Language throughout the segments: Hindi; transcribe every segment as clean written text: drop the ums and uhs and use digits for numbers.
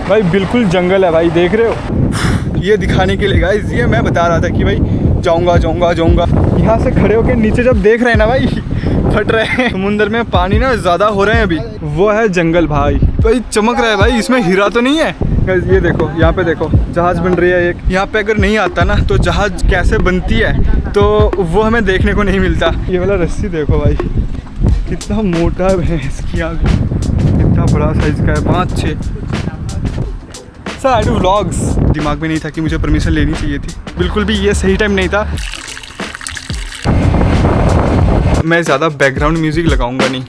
भाई बिल्कुल जंगल है भाई, देख रहे हो। ये दिखाने के लिए गाइस, ये मैं बता रहा था कि भाई जाऊंगा जाऊंगा जाऊंगा। यहाँ से खड़े होकर नीचे जब देख रहे हैं ना भाई, फट रहे हैं। समुंदर में पानी ना ज़्यादा हो रहे हैं अभी। वो है जंगल भाई, तो ये चमक रहा है भाई, इसमें हीरा तो नहीं है। ये देखो, यहाँ पे देखो जहाज़ बन रही है एक। यहाँ पे अगर नहीं आता ना तो जहाज़ कैसे बनती है तो वो हमें देखने को नहीं मिलता। ये वाला रस्सी देखो भाई, कितना मोटा है भैंस की आँख, कितना बड़ा साइज का है, 5-6। Sir I do vlogs. दिमाग में नहीं था कि मुझे परमिशन लेनी चाहिए थी, बिल्कुल भी ये सही टाइम नहीं था। मैं ज़्यादा बैकग्राउंड म्यूजिक लगाऊंगा नहीं।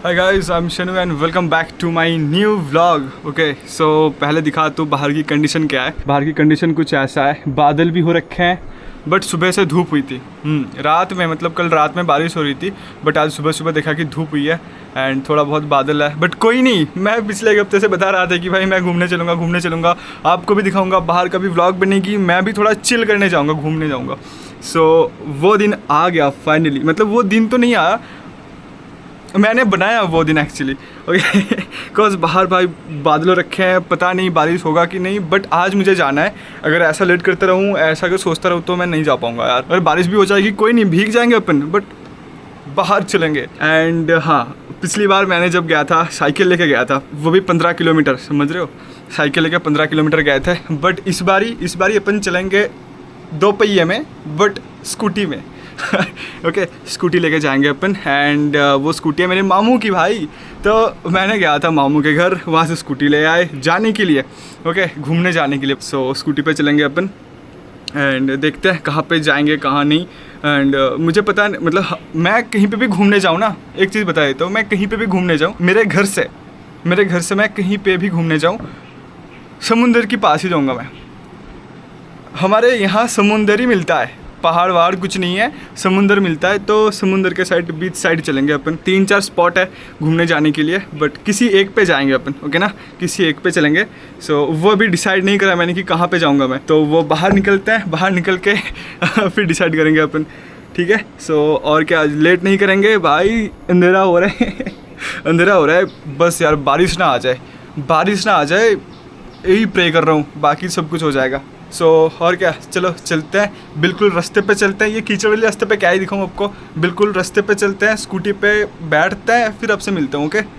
Hi guys, I am Shanu and welcome back to my new vlog. Okay so पहले दिखा तो बाहर की कंडीशन क्या है। बाहर की कंडीशन कुछ ऐसा है, बादल भी हो रखे हैं बट सुबह से धूप हुई थी। रात में मतलब कल रात में बारिश हो रही थी बट आज सुबह सुबह देखा कि धूप हुई है एंड थोड़ा बहुत बादल है। बट कोई नहीं, मैं पिछले एक हफ्ते से बता रहा था कि भाई मैं घूमने चलूँगा, आपको भी दिखाऊंगा, बाहर का भी व्लॉग बनेगी, मैं भी थोड़ा चिल करने जाऊँगा, घूमने जाऊँगा। सो वो दिन आ गया फाइनली। मतलब वो दिन तो नहीं आया, मैंने बनाया वो दिन एक्चुअली। ओके बिकॉज बाहर भाई बादलों रखे हैं, पता नहीं बारिश होगा कि नहीं, बट आज मुझे जाना है। अगर ऐसा लेट करते रहूँ, ऐसा अगर सोचता रहूँ तो मैं नहीं जा पाऊँगा यार। अगर बारिश भी हो जाएगी कोई नहीं, भीग जाएंगे अपन, बट बाहर चलेंगे। एंड हाँ, पिछली बार मैंने जब गया था साइकिल लेके गया था, वो भी 15 किलोमीटर, समझ रहे हो, साइकिल लेके 15 किलोमीटर गए थे। बट इस बारी अपन चलेंगे 2 पहिए में, बट स्कूटी में। ओके स्कूटी लेके जाएंगे अपन। एंड वो स्कूटी है मेरे मामू की भाई, तो मैंने गया था मामू के घर, वहाँ से स्कूटी ले आए जाने के लिए, ओके घूमने जाने के लिए। सो स्कूटी पे चलेंगे अपन एंड देखते हैं कहाँ पे जाएंगे कहाँ नहीं। एंड मुझे पता है, मतलब मैं कहीं पे भी घूमने जाऊँ ना, एक चीज़ बता देता हूँ, मैं कहीं पे भी घूमने जाऊँ, मेरे घर से मैं कहीं पे भी घूमने जाऊँ, समुंदर के पास ही जाऊँगा मैं। हमारे यहाँ समुंदर ही मिलता है, पहाड़ वहाड़ कुछ नहीं है, समुंदर मिलता है। तो समुंदर के साइड, बीच साइड चलेंगे अपन। 3-4 स्पॉट है घूमने जाने के लिए, बट किसी एक पे जाएंगे अपन, ओके ना, किसी एक पे चलेंगे। सो वो अभी डिसाइड नहीं करा मैंने कि कहाँ पे जाऊँगा मैं, तो वो बाहर निकलते हैं, बाहर निकल के फिर डिसाइड करेंगे अपन, ठीक है। सो और क्या, लेट नहीं करेंगे भाई, अंधेरा हो रहा है अंधेरा हो रहा है, बस यार बारिश ना आ जाए, यही प्रे कर रहा हूँ, बाकी सब कुछ हो जाएगा। सो और क्या, चलो चलते हैं, बिल्कुल रास्ते पे चलते हैं। ये कीचड़ वाले रास्ते पे क्या ही दिखाऊँ आपको, बिल्कुल रास्ते पे चलते हैं, स्कूटी पे बैठते हैं, फिर आपसे मिलता हूँ, ओके।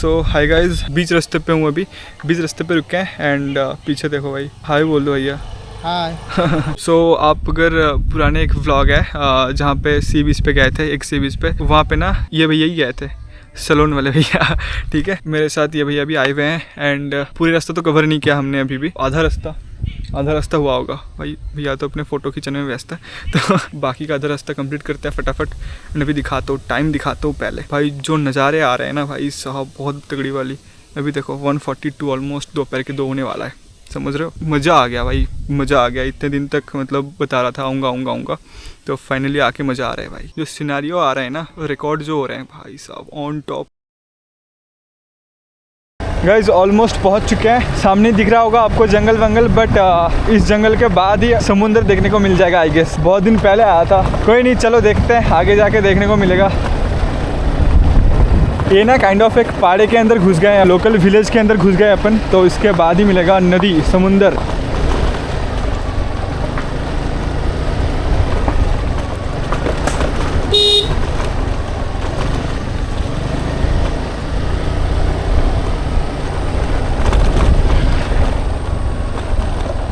सो हाय गाइज, बीच रास्ते पे हूँ अभी, बीच रास्ते पे रुके हैं एंड पीछे देखो भाई, हाय बोल दो भैया। हाय। सो आप अगर पुराने एक व्लॉग है जहाँ पे सी बीच पे गए थे, एक सी बीच पे, वहाँ पे ना ये भैया ही गए थे, सैलून वाले भैया। ठीक है, मेरे साथ ये भैया भी आए हुए हैं एंड पूरी रास्ता तो कवर नहीं किया हमने अभी भी, आधा रास्ता हुआ होगा भाई। भैया तो अपने फ़ोटो खींचने में व्यस्त है, तो बाकी का आधा रास्ता कंप्लीट करते हैं फटाफट। मैं भी दिखाता हूँ, टाइम दिखाता हूँ पहले। भाई जो नज़ारे आ रहे हैं ना भाई साहब, बहुत तगड़ी वाली। अभी देखो 1:42 ऑलमोस्ट दोपहर के 2 होने वाला है, समझ रहे हो। मज़ा आ गया भाई, मज़ा आ गया। इतने दिन तक मतलब बता रहा था आऊँगा, तो फाइनली आके मज़ा आ रहा है भाई। जो सिनारियो आ रहे हैं ना, रिकॉर्ड जो हो रहे हैं भाई साहब, ऑन टॉप। गाइज ऑलमोस्ट पहुंच चुके हैं। सामने दिख रहा होगा आपको जंगल वंगल, बट इस जंगल के बाद ही समुंदर देखने को मिल जाएगा आई गेस। बहुत दिन पहले आया था, कोई नहीं, चलो देखते हैं, आगे जाके देखने को मिलेगा। ये ना काइंड ऑफ एक पहाड़े के अंदर घुस गए हैं, लोकल विलेज के अंदर घुस गए अपन, तो इसके बाद ही मिलेगा नदी, समुंदर।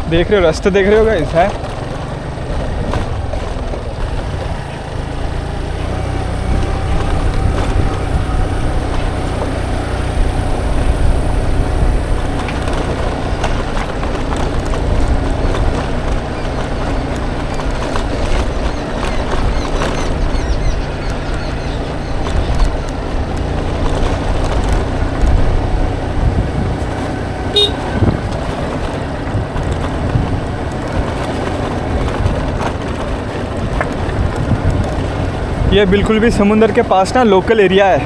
देख रहे हो, रास्ते देख रहे हो गाइस, है ये बिल्कुल भी समुंदर के पास ना लोकल एरिया है।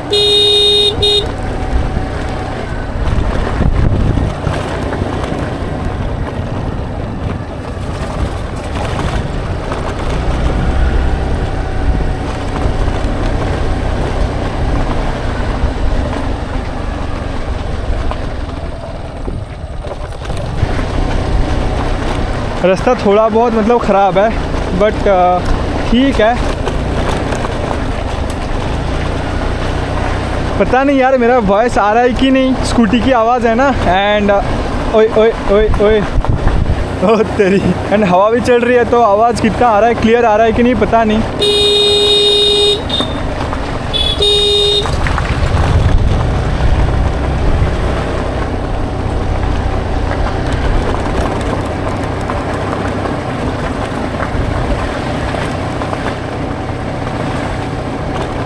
रास्ता थोड़ा बहुत मतलब ख़राब है, बट ठीक है। पता नहीं यार मेरा वॉइस आ रहा है कि नहीं, स्कूटी की आवाज़ है ना, एंड ओए ओए ओए ओए ओ तेरी, एंड हवा भी चल रही है, तो आवाज़ कितना आ रहा है, क्लियर आ रहा है कि नहीं पता नहीं।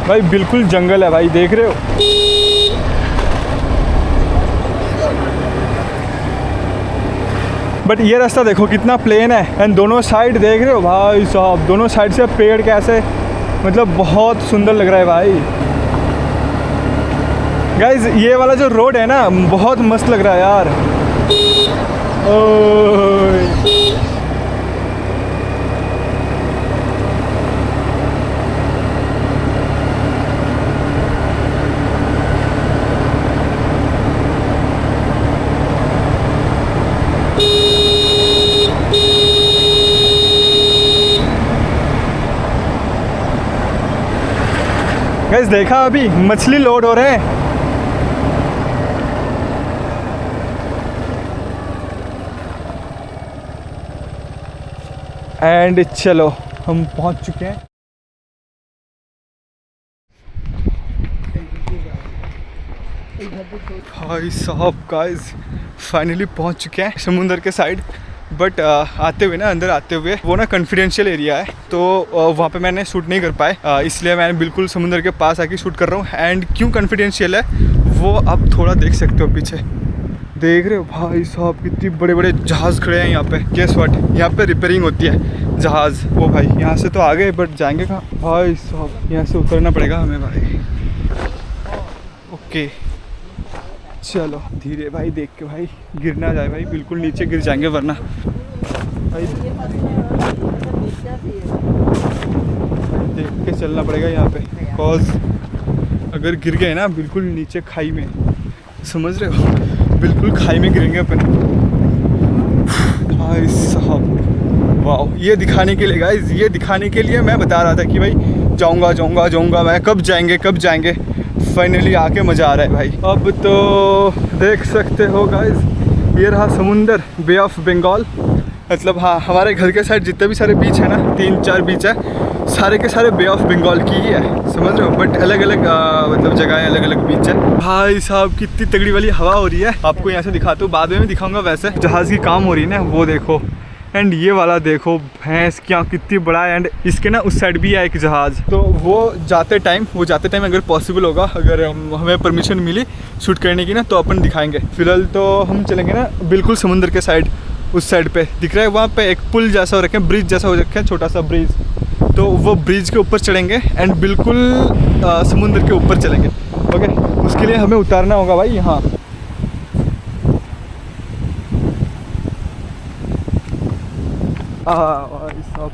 भाई बिल्कुल जंगल है भाई, देख रहे हो। बट ये रास्ता देखो कितना प्लेन है, एंड दोनों साइड देख रहे हो भाई साहब, दोनों साइड से पेड़ कैसे, मतलब बहुत सुंदर लग रहा है भाई। गाइज ये वाला जो रोड है ना, बहुत मस्त लग रहा है यार। ओए गाइस देखा, अभी मछली लोड हो रहे हैं। एंड चलो हम पहुंच चुके हैं। भाई साहब गाइस फाइनली पहुंच चुके हैं समुंदर के साइड, बट आते हुए ना, अंदर आते हुए वो ना कॉन्फिडेंशियल एरिया है, तो वहाँ पे मैंने शूट नहीं कर पाए, इसलिए मैं बिल्कुल समुंदर के पास आके शूट कर रहा हूँ। एंड क्यों कॉन्फिडेंशियल है वो आप थोड़ा देख सकते हो, पीछे देख रहे हो भाई साहब कितने बड़े बड़े जहाज़ खड़े हैं यहाँ पे। गेस व्हाट, यहाँ पे रिपेयरिंग होती है जहाज़। वो भाई यहाँ से तो आ गए, बट जाएंगे कहाँ भाई साहब, यहाँ से उतरना पड़ेगा हमें भाई। ओके चलो धीरे भाई, देख के भाई गिर ना जाए भाई, बिल्कुल नीचे गिर जाएंगे वरना भाई। देख के चलना पड़ेगा यहाँ पे, कॉज अगर गिर गए ना बिल्कुल नीचे खाई में, समझ रहे हो, बिल्कुल खाई में गिरेंगे अपन भाई साहब। वाह, ये दिखाने के लिए गाइस, ये दिखाने के लिए मैं बता रहा था कि भाई जाऊँगा, मैं कब जाएंगे। फाइनली आके मज़ा आ रहा है भाई। अब तो देख सकते हो गाइस, ये रहा समुंदर, बे ऑफ बंगाल। मतलब हाँ, हमारे घर के साइड जितने भी सारे बीच है ना, 3-4 बीच है, सारे के सारे बे ऑफ बंगाल की ही है, समझ रहे हो। बट अलग अलग मतलब जगह है, अलग अलग बीच है। भाई साहब कितनी तगड़ी वाली हवा हो रही है, आपको यहाँ से दिखाता हूँ, बाद में दिखाऊंगा। वैसे जहाज़ की काम हो रही है ना, वो देखो। एंड ये वाला देखो, भैंस क्या कितनी बड़ा है। एंड इसके ना उस साइड भी है एक जहाज़, तो वो जाते टाइम अगर पॉसिबल होगा, अगर हमें परमिशन मिली शूट करने की ना, तो अपन दिखाएंगे। फिलहाल तो हम चलेंगे ना बिल्कुल समुद्र के साइड, उस साइड पे दिख रहा है, वहाँ पे एक पुल जैसा हो रखा है, ब्रिज जैसा हो रखा है, छोटा सा ब्रिज। तो वो ब्रिज के ऊपर चढ़ेंगे एंड बिल्कुल समुद्र के ऊपर चलेंगे। ओके, उसके लिए हमें उतारना होगा भाई यहाँ।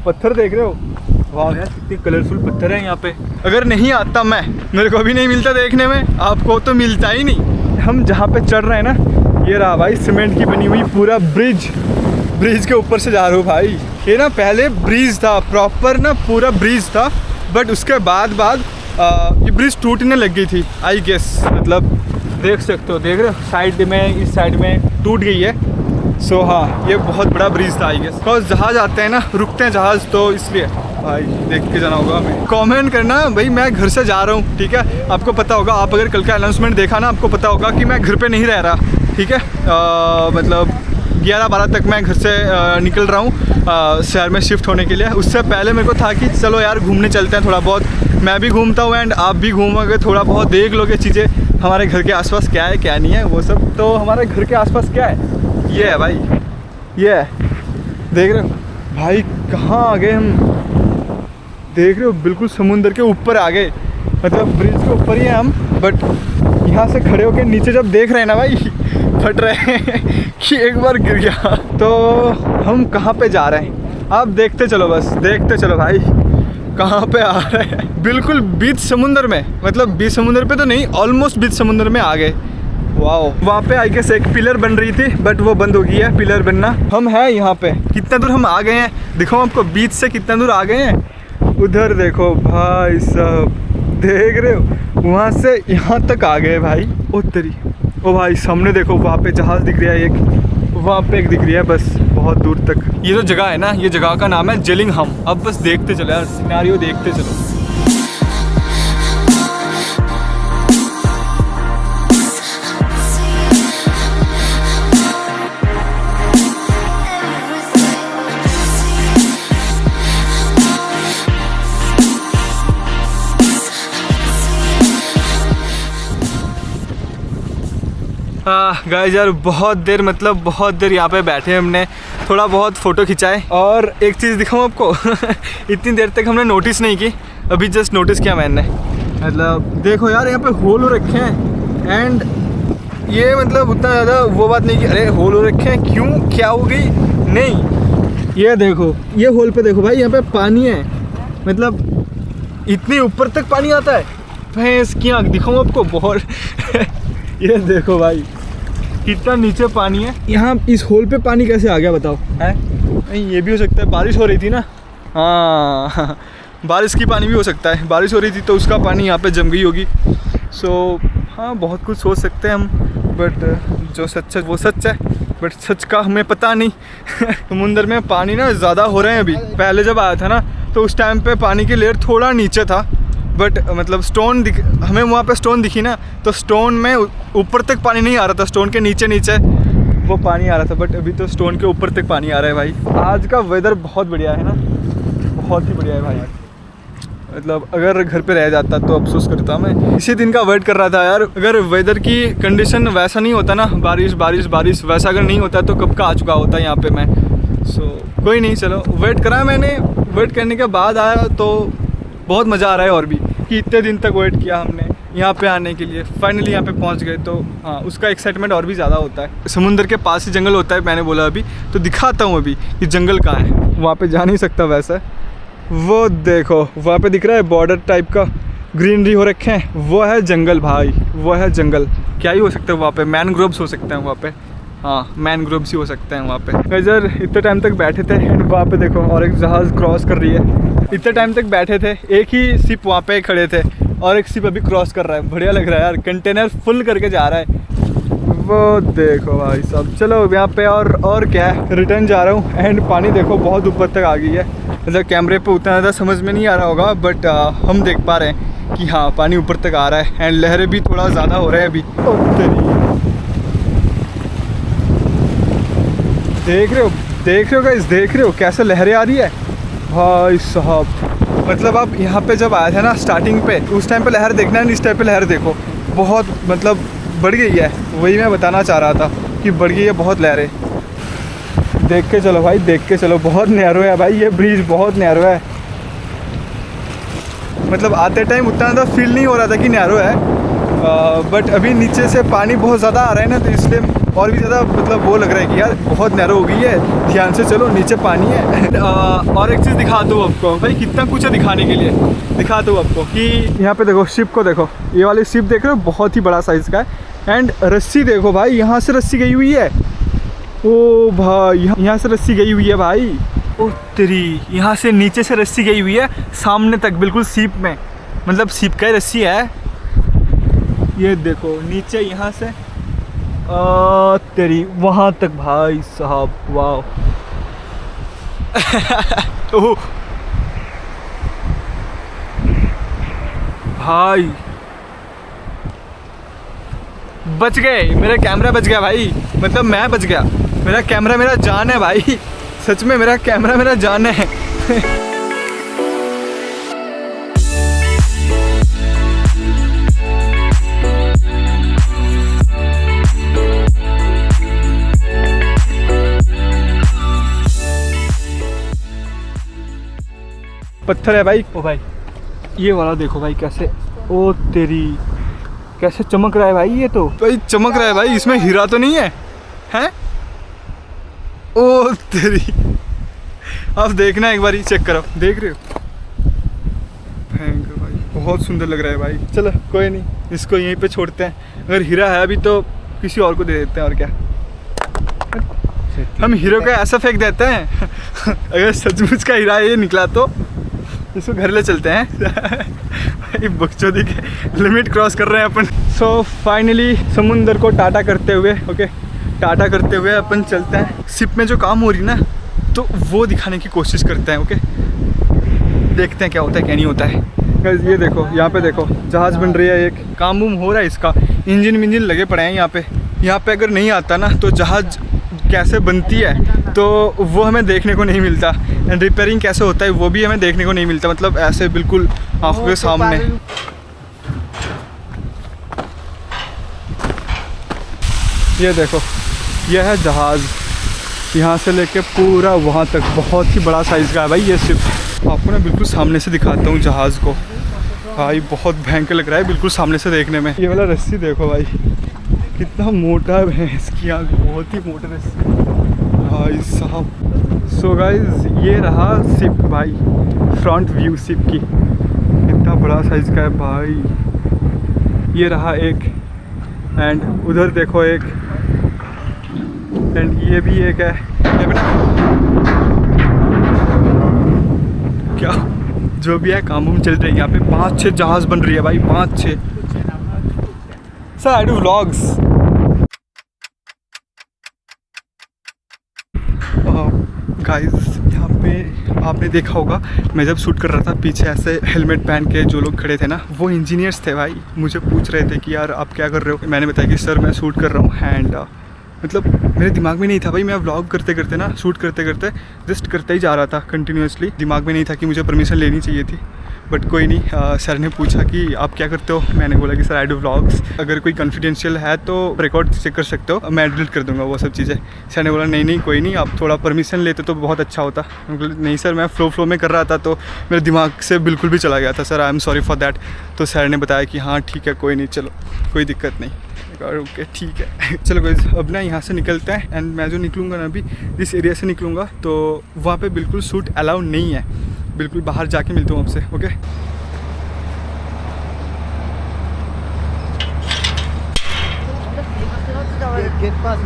पत्थर देख रहे हो, वाह यार कितने कलरफुल पत्थर हैं यहाँ पे। अगर नहीं आता मैं, मेरे को भी नहीं मिलता देखने में, आपको तो मिलता ही नहीं। हम जहाँ पे चढ़ रहे हैं ना, ये रहा भाई सीमेंट की बनी हुई पूरा ब्रिज के ऊपर से जा रहा हूँ भाई। ये ना पहले ब्रिज था, प्रॉपर ना पूरा ब्रिज था, बट उसके बाद ये ब्रिज टूटने लग गई थी आई गेस। मतलब देख सकते हो, देख रहे हो साइड में, इस साइड में टूट गई है। सो हाँ, ये बहुत बड़ा ब्रिज था आई गेस। बिकॉज जहाज़ आते हैं ना, रुकते हैं जहाज़, तो इसलिए भाई देख के जाना होगा हमें। कमेंट करना भाई, मैं घर से जा रहा हूँ, ठीक है। आपको पता होगा, आप अगर कल का अनाउंसमेंट देखा ना, आपको पता होगा कि मैं घर पे नहीं रह रहा, ठीक है। मतलब 11-12 तक मैं घर से निकल रहा हूँ शहर में शिफ्ट होने के लिए। उससे पहले मेरे को था कि चलो यार घूमने चलते हैं थोड़ा बहुत, मैं भी घूमता हूँ एंड आप भी घूमोगे, थोड़ा बहुत देख लोगे चीज़ें, हमारे घर के आसपास क्या है क्या नहीं है वो सब। तो हमारे घर के आसपास क्या है, ये है भाई, ये है, देख रहे हो भाई कहाँ आ गए हम, देख रहे हो बिल्कुल समुंदर के ऊपर आ गए। मतलब ब्रिज के ऊपर ही हैं हम, बट यहाँ से खड़े होकर नीचे जब देख रहे हैं ना भाई, फट रहे हैं कि एक बार गिर गया। तो हम कहाँ पे जा रहे हैं, आप देखते चलो, बस देखते चलो भाई कहाँ पे आ रहे हैं। बिल्कुल बीच समुंदर में, मतलब बीच समुंदर पे तो नहीं, ऑलमोस्ट बीच समुंदर में आ गए। वाओ, वहाँ पे आई गेस एक पिलर बन रही थी, बट वो बंद हो गई है पिलर बनना। हम हैं यहाँ पे, कितना दूर हम आ गए हैं, दिखाओ आपको बीच से कितना दूर आ गए हैं। उधर देखो भाई साहब, देख रहे हो, वहाँ से यहाँ तक आ गए भाई। ओ तेरी, ओ भाई सामने देखो, वहाँ पे जहाज़ दिख रहा है एक, वहाँ पे एक दिख रही है बस बहुत दूर तक। ये जो जगह है ना, ये जगह का नाम है जिलिंघम। अब बस देखते चलो यार, सिनेरियो देखते चलो। गाइस यार बहुत देर यहाँ पे बैठे हमने, थोड़ा बहुत फ़ोटो खिंचाए। और एक चीज़ दिखाऊँ आपको इतनी देर तक हमने नोटिस नहीं की, अभी जस्ट नोटिस किया मैंने। मतलब देखो यार, यहाँ पे होल हो रखे हैं। एंड ये मतलब उतना ज़्यादा वो बात नहीं कि अरे होल हो रखे हैं क्यों, क्या हो गई, नहीं। ये देखो, ये होल पे देखो भाई, यहाँ पे पानी है, मतलब इतनी ऊपर तक पानी आता है। भैंस की आँख दिखाऊँ आपको बहुत ये देखो भाई कितना नीचे पानी है। यहाँ इस होल पे पानी कैसे आ गया बताओ, है? नहीं, ये भी हो सकता है, बारिश हो रही थी ना, हाँ बारिश की पानी भी हो सकता है, बारिश हो रही थी तो उसका पानी यहाँ पे जम गई होगी। सो हाँ, बहुत कुछ सोच सकते हैं हम, बट जो सच है वो सच है, बट सच का हमें पता नहीं। समुंदर में पानी ना ज़्यादा हो रहे हैं अभी, पहले जब आया था ना तो उस टाइम पे पानी की लेयर थोड़ा नीचे था, बट मतलब स्टोन हमें वहाँ पे स्टोन दिखी ना, तो स्टोन में ऊपर तक पानी नहीं आ रहा था, स्टोन के नीचे नीचे वो पानी आ रहा था, बट अभी तो स्टोन के ऊपर तक पानी आ रहा है भाई। आज का वेदर बहुत बढ़िया है ना, बहुत ही बढ़िया है भाई। मतलब अगर घर पे रह जाता तो अफसोस करता मैं, इसी दिन का वेट कर रहा था यार। अगर वेदर की कंडीशन वैसा नहीं होता ना, बारिश बारिश बारिश वैसा अगर नहीं होता तो कब का आ चुका होता यहाँ पे मैं। सो कोई नहीं, चलो वेट करा मैंने, वेट करने के बाद आया तो बहुत मज़ा आ रहा है और भी, कि इतने दिन तक वेट किया हमने यहाँ पे आने के लिए, फाइनली यहाँ पे पहुँच गए। तो हाँ, उसका एक्साइटमेंट और भी ज़्यादा होता है। समुंदर के पास ही जंगल होता है, मैंने बोला अभी, तो दिखाता हूँ अभी कि जंगल कहाँ है। वहाँ पे जा नहीं सकता वैसे, वो देखो वहाँ पे दिख रहा है बॉर्डर टाइप का, ग्रीनरी हो रखे हैं, वो है जंगल भाई, वो है जंगल। क्या ही हो सकता है वहाँ पे, मैनग्रोव्स हो सकते हैं वहाँ पे, हाँ मैनग्रोव्स ही हो सकते हैं वहाँ पे। इधर इतने टाइम तक बैठे थे, वहाँ पे देखो और एक जहाज़ क्रॉस कर रही है। इतने टाइम तक बैठे थे, एक ही शिप वहाँ पे खड़े थे, और एक शिप अभी क्रॉस कर रहा है, बढ़िया लग रहा है यार, कंटेनर फुल करके जा रहा है। वो देखो भाई साहब, चलो यहाँ पे और क्या है, रिटर्न जा रहा हूँ। एंड पानी देखो बहुत ऊपर तक आ गई है, मतलब कैमरे पे उतना ज़्यादा समझ में नहीं आ रहा होगा, बट हम देख पा रहे हैं कि हाँ पानी ऊपर तक आ रहा है। एंड लहरें भी थोड़ा ज़्यादा हो रहे हैं अभी। देख रहे हो गाइस, देख रहे हो कैसे लहरें आ रही है भाई साहब। मतलब आप यहाँ पे जब आए थे ना स्टार्टिंग पे, उस टाइम पे लहर देखना है, इस टाइम पे लहर देखो, बहुत मतलब बढ़ गई है। वही मैं बताना चाह रहा था कि बढ़ गई है बहुत लहरें। देख के चलो भाई, देख के चलो, बहुत नैरो है भाई, ये ब्रिज बहुत नैरो है। मतलब आते टाइम उतना ज़्यादा फील नहीं हो रहा था कि नैरो है, बट अभी नीचे से पानी बहुत ज़्यादा आ रहा है ना, तो इसलिए और भी ज़्यादा मतलब वो लग रहा है कि यार बहुत नैरो हो गई है, ध्यान से चलो नीचे पानी है। और एक चीज़ दिखा दूँ आपको भाई, कितना कुछ है दिखाने के लिए, दिखा दूँ आपको कि यहाँ पे देखो शिप को देखो, ये वाली शिप देख रहे हो, बहुत ही बड़ा साइज़ का है। एंड रस्सी देखो भाई, यहाँ से रस्सी गई हुई है, ओ भाई यहाँ से रस्सी गई हुई है भाई, ओ तेरी, यहाँ से नीचे से रस्सी गई हुई है सामने तक, बिल्कुल सीप में, मतलब सीप का ही रस्सी है। ये देखो नीचे यहाँ से तेरी वहाँ तक भाई साहब, वाह। ओह भाई बच गए, मेरा कैमरा बच गया भाई, मतलब मैं बच गया, मेरा कैमरा मेरा जान है भाई, सच में मेरा कैमरा मेरा जान है। पत्थर है भाई, ओ भाई ये वाला देखो भाई कैसे, ओ तेरी कैसे चमक रहा है भाई, ये तो भाई चमक रहा है भाई, इसमें हीरा तो नहीं है, हैं? ओ तेरी, आप देखना एक बार ही चेक करो, देख रहे हो भयंकर भाई, बहुत सुंदर लग रहा है भाई। चलो कोई नहीं, इसको यहीं पे छोड़ते हैं, अगर हीरा है अभी तो किसी और को दे देते हैं, और क्या, हम हीरो का ऐसा फेंक देते हैं। अगर सचमुच का हीरा ये निकला तो इसको घर ले चलते हैं। बकचोदी के लिमिट क्रॉस कर रहे हैं अपन। सो फाइनली समुंदर को टाटा करते हुए, ओके, टाटा करते हुए अपन चलते हैं। शिप में जो काम हो रही ना, तो वो दिखाने की कोशिश करते हैं, ओके, देखते हैं क्या होता है क्या नहीं होता है। ये देखो यहाँ पे देखो, जहाज़ बन रही है, एक काम वूम हो रहा है, इसका इंजन विंजन लगे पड़े हैं यहाँ पे। यहाँ पे अगर नहीं आता ना तो जहाज़ कैसे बनती है तो वो हमें देखने को नहीं मिलता, एंड रिपेयरिंग कैसे होता है वो भी हमें देखने को नहीं मिलता, मतलब ऐसे बिल्कुल आंखों के सामने। ये देखो, यह है जहाज़, यहाँ से लेके पूरा वहाँ तक, बहुत ही बड़ा साइज़ का है भाई ये शिप। आपको ना बिल्कुल सामने से दिखाता हूँ जहाज़ को भाई, बहुत भयंकर लग रहा है बिल्कुल सामने से देखने में। ये वाला रस्सी देखो भाई, कितना मोटा है भैंस की आँख, बहुत ही मोटा रस्सी भाई साहब। सो गाइज ये रहा शिप भाई, फ्रंट व्यू शिप की, कितना बड़ा साइज़ का है भाई। ये रहा एक, एंड उधर देखो एक, एंड ये भी एक है। क्या जो भी है काम वाम चल रही है यहाँ पे, 5-6 जहाज़ बन रही है भाई, 5-6। Sir I do vlogs. Guys यहाँ पे आपने देखा होगा, मैं जब शूट कर रहा था पीछे ऐसे हेलमेट पहन के जो लोग खड़े थे ना, वो इंजीनियर्स थे भाई। मुझे पूछ रहे थे कि यार आप क्या कर रहे हो, मैंने बताया कि सर मैं शूट कर रहा हूँ। एंड मतलब मेरे दिमाग में नहीं था भाई, मैं व्लॉग करते करते ना, शूट करते करते जस्ट करते ही जा रहा था कंटिन्यूसली, दिमाग में नहीं था कि मुझे परमिशन लेनी चाहिए थी। बट कोई नहीं, सर ने पूछा कि आप क्या करते हो, मैंने बोला कि सर आई डू व्लॉग्स, अगर कोई कॉन्फिडेंशियल है तो रिकॉर्ड चेक कर सकते हो, मैं डिलीट कर दूंगा वो सब चीज़ें। सर ने बोला नहीं नहीं कोई नहीं, आप थोड़ा परमिशन लेते तो बहुत अच्छा होता। नहीं सर, मैं फ्लो में कर रहा था तो मेरे दिमाग से बिल्कुल भी चला गया था sir, I am sorry for that. तो सर ने बताया कि हाँ ठीक है कोई नहीं, चलो कोई दिक्कत नहीं, ओके ठीक है। चलो गाइस अब ना यहाँ से निकलते हैं, एंड मैं जो निकलूँगा ना अभी जिस एरिया से निकलूँगा तो वहाँ पे बिल्कुल शूट अलाउ नहीं है, बिल्कुल बाहर जाके मिलता हूँ आपसे, ओके।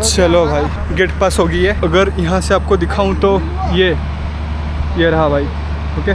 चलो भाई गेट पास हो गई है। अगर यहाँ से आपको दिखाऊँ तो ये रहा भाई, ओके,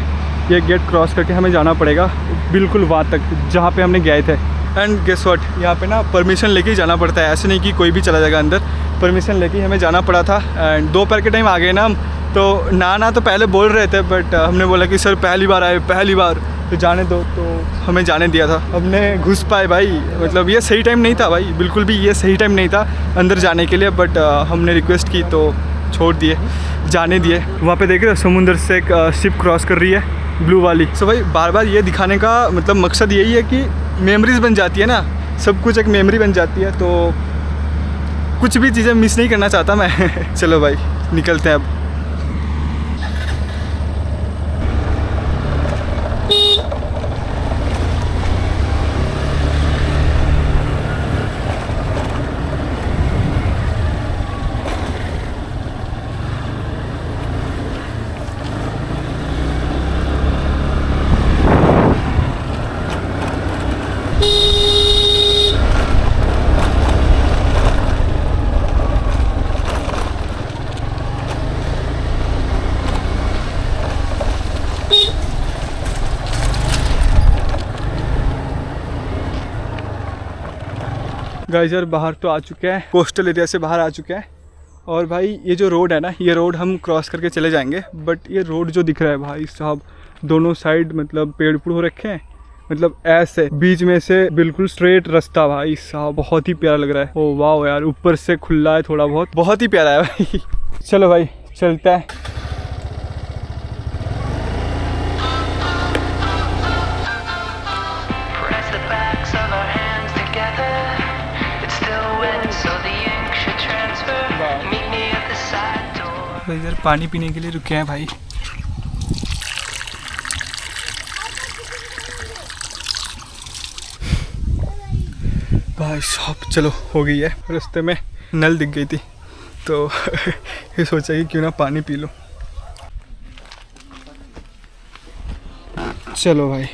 ये गेट क्रॉस करके हमें जाना पड़ेगा बिल्कुल वहाँ तक जहाँ पे हमने गए थे। एंड गेस व्हाट, यहाँ पे ना परमिशन लेके ही जाना पड़ता है, ऐसे नहीं कि कोई भी चला जाएगा अंदर। परमिशन लेके ही हमें जाना पड़ा था। एंड दोपहर के टाइम आ गए ना हम, तो ना तो पहले बोल रहे थे, बट हमने बोला कि सर पहली बार आए, पहली बार तो जाने दो, तो हमें जाने दिया था। हमने घुस पाए भाई, मतलब ये सही टाइम नहीं था भाई, बिल्कुल भी ये सही टाइम नहीं था अंदर जाने के लिए, बट हमने रिक्वेस्ट की तो छोड़ दिए, जाने दिए। वहाँ पे देख रहे हो समुंदर से एक शिप क्रॉस कर रही है, ब्लू वाली। सो भाई बार बार ये दिखाने का मतलब मकसद यही है कि मेमोरीज़ बन जाती है ना, सब कुछ एक मेमोरी बन जाती है, तो कुछ भी चीज़ें मिस नहीं करना चाहता मैं। चलो भाई निकलते हैं अब। गाइस यार बाहर तो आ चुके हैं, कोस्टल एरिया से बाहर आ चुके हैं। और भाई ये जो रोड है ना, ये रोड हम क्रॉस करके चले जाएंगे, बट ये रोड जो दिख रहा है भाई साहब, दोनों साइड मतलब पेड़ पुड़ हो रखे हैं, मतलब ऐसे बीच में से बिल्कुल स्ट्रेट रास्ता भाई साहब, बहुत ही प्यारा लग रहा है। ओ वाह यार, ऊपर से खुला है थोड़ा बहुत ही प्यारा है भाई। चलो भाई चलते हैं। इधर पानी पीने के लिए रुके हैं भाई। भाई साहब चलो हो गई है, रास्ते में नल दिख गई थी तो ये सोचा कि क्यों ना पानी पी लो। चलो भाई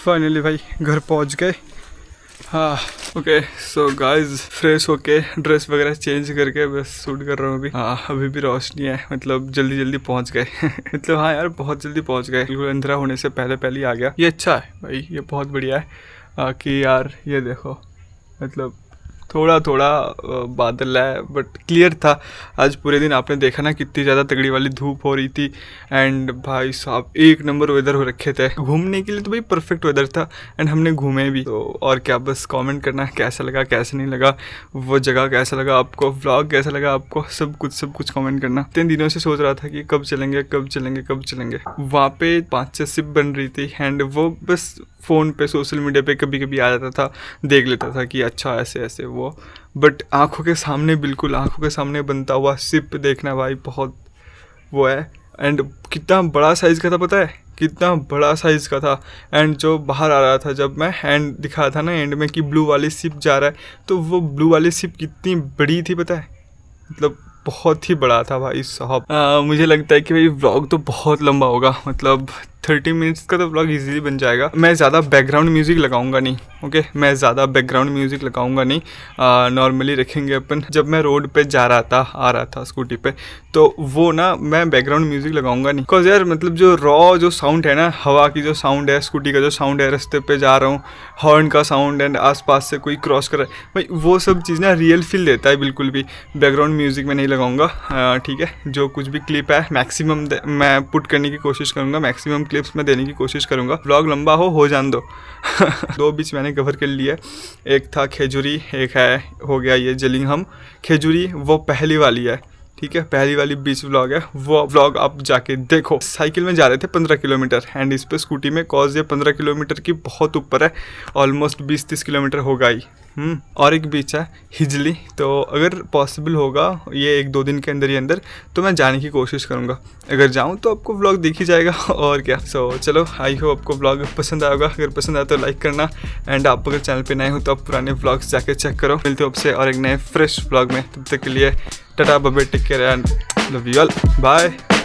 फाइनली भाई घर पहुंच गए। हाँ ओके सो गाइज फ्रेश होके ड्रेस वगैरह चेंज करके बस शूट कर रहा हूँ अभी। हाँ अभी भी रोशनी है, मतलब जल्दी जल्दी पहुंच गए मतलब हाँ यार बहुत जल्दी पहुंच गए, बिल्कुल अंधेरा होने से पहले पहले ही आ गया। ये अच्छा है भाई, ये बहुत बढ़िया है कि यार ये देखो मतलब थोड़ा थोड़ा बादल है बट क्लियर था। आज पूरे दिन आपने देखा ना कितनी ज़्यादा तगड़ी वाली धूप हो रही थी एंड भाई साहब एक नंबर वेदर हो रखे थे घूमने के लिए, तो भाई परफेक्ट वेदर था एंड हमने घूमे भी। तो और क्या, बस कमेंट करना कैसा लगा कैसा नहीं लगा, वो जगह कैसा लगा आपको, व्लॉग कैसा लगा आपको, सब कुछ कमेंट करना। 3 दिनों से सोच रहा था कि कब चलेंगे कब चलेंगे कब चलेंगे। वहाँ पे 5-6 शिप बन रही थी एंड वो बस फ़ोन पे सोशल मीडिया पे कभी कभी आ जाता था, देख लेता था कि अच्छा ऐसे ऐसे वो, बट आंखों के सामने बिल्कुल आंखों के सामने बनता हुआ शिप देखना भाई बहुत वो है। एंड कितना बड़ा साइज़ का था पता है, कितना बड़ा साइज़ का था। एंड जो बाहर आ रहा था जब मैं एंड दिखा था ना एंड में कि ब्लू वाली शिप जा रहा है, तो वो ब्लू वाली शिप कितनी बड़ी थी पता है, मतलब बहुत ही बड़ा था भाई साहब। मुझे लगता है कि भाई व्लॉग तो बहुत लंबा होगा, मतलब 30 मिनट्स का तो व्लॉग इजीली बन जाएगा। मैं ज़्यादा बैकग्राउंड म्यूज़िक लगाऊंगा नहीं, ओके मैं ज़्यादा बैकग्राउंड म्यूज़िक लगाऊंगा नहीं, नॉर्मली रखेंगे अपन। जब मैं रोड पे जा रहा था आ रहा था स्कूटी पे, तो वो ना मैं बैकग्राउंड म्यूज़िक लगाऊंगा नहीं, बिकॉज यार मतलब जो रॉ जो साउंड है ना, हवा की जो साउंड है, स्कूटी का जो साउंड है, रास्ते पे जा रहा हूँ, हॉर्न का साउंड एंड आसपास से कोई क्रॉस कर रहा है, भाई वो सब चीज़ ना रियल फील देता है। बिल्कुल भी बैकग्राउंड म्यूज़िक में नहीं लगाऊंगा, ठीक है। जो कुछ भी क्लिप है मैक्सिमम मैं पुट करने की कोशिश करूँगा, मैक्सिमम क्लिप्स में देने की कोशिश करूँगा। व्लॉग लंबा हो जान दो 2 बीच मैंने कवर कर लिया, एक था खेजूरी, एक है हो गया ये जलिंघम। खेजूरी वो पहली वाली है, ठीक है, पहली वाली बीच व्लॉग है, वो व्लॉग आप जाके देखो। साइकिल में जा रहे थे 15 किलोमीटर एंड इस पे स्कूटी में कॉज ये 15 किलोमीटर की बहुत ऊपर है, ऑलमोस्ट 20-30 किलोमीटर होगा ही। और एक बीच है हिजली, तो अगर पॉसिबल होगा ये 1-2 दिन के अंदर ही अंदर तो मैं जाने की कोशिश करूँगा। अगर जाऊँ तो आपको व्लॉग दिख ही जाएगा और क्या। सो चलो आई होप आपको व्लॉग पसंद आएगा, अगर पसंद आया तो लाइक करना एंड आप अगर चैनल पे नए हो तो आप पुराने व्लॉग्स जाके चेक करो। मिलते हो आपसे और एक नए फ्रेश व्लॉग में, तब तक के लिए tata bye bye, take care and love you all, bye.